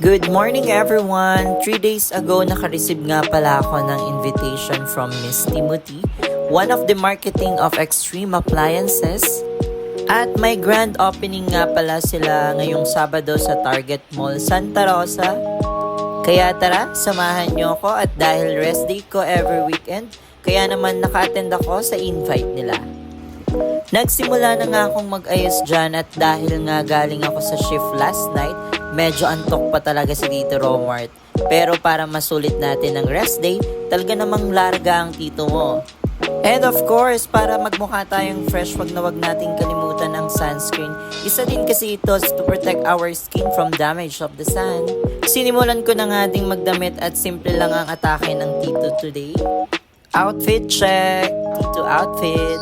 Good morning everyone! 3 days ago naka-receive nga pala ako ng invitation from Miss Timothy, one of the marketing of Extreme Appliances. At may grand opening nga pala sila ngayong Sabado sa Target Mall, Santa Rosa. Kaya tara, samahan nyo ako at dahil rest day ko every weekend, kaya naman naka-attend ako sa invite nila. Nagsimula na nga akong mag-ayos dyan at dahil nga galing ako sa shift last night, medyo antok pa talaga si Tito Romart. Pero para masulit natin ang rest day, talaga namang larga ang tito mo. And of course, para magmukha tayong fresh, wag nating kalimutan ang sunscreen. Isa din kasi ito to protect our skin from damage of the sun. Sinimulan ko na nga ding magdamit at simple lang ang atake ng tito today. Outfit check! Tito outfit!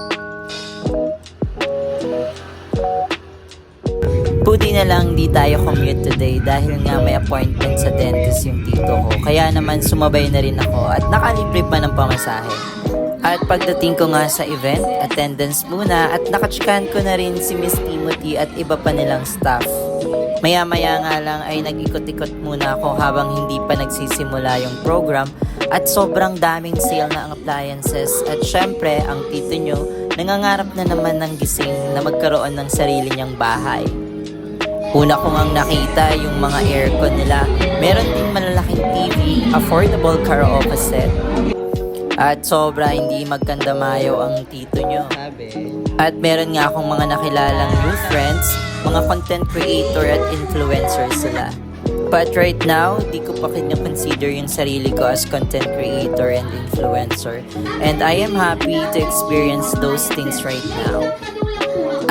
Buti na lang di tayo commute today dahil nga may appointment sa dentist yung tito ko. Kaya naman sumabay na rin ako at nakalibre pa ng pamasahe. At pagdating ko nga sa event, attendance muna at nakatsikahan ko na rin si Miss Timothy at iba pa nilang staff. Maya-maya nga lang ay nag-ikot-ikot muna ako habang hindi pa nagsisimula yung program at sobrang daming sale na ang appliances at syempre ang tito nyo nangangarap na naman ng gising na magkaroon ng sarili niyang bahay. Una ko ngang nakita yung mga aircon nila. Meron din malalaking TV, affordable karaoke set. At sobra hindi magkandamayo ang tito nyo. At meron nga akong mga nakilalang new friends, mga content creator at influencer sila. But right now, di ko pa kina-consider yung sarili ko as content creator and influencer. And I am happy to experience those things right now.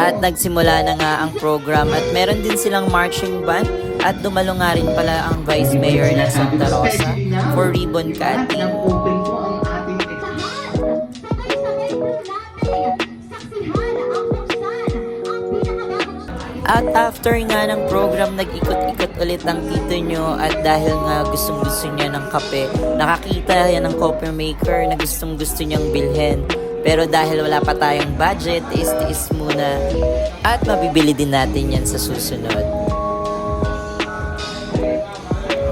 At nagsimula na nga ang program at meron din silang marching band at dumalo nga rin pala ang Vice Mayor ng Santa Rosa for ribbon cutting. At after nga ng program, nag-ikot-ikot ulit ang tito nyo at dahil nga gustong-gusto niya ng kape, nakakita yan ng coffee maker na gustong-gusto niyang bilhin. Pero dahil wala pa tayong budget, tiis-tiis muna at mabibili din natin yan sa susunod.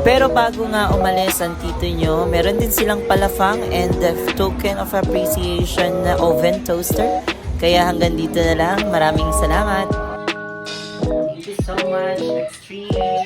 Pero bago nga umalis ang tito nyo, meron din silang palafang and the token of appreciation na oven toaster. Kaya hanggang dito na lang. Maraming salamat! Thank you so much, Extreme!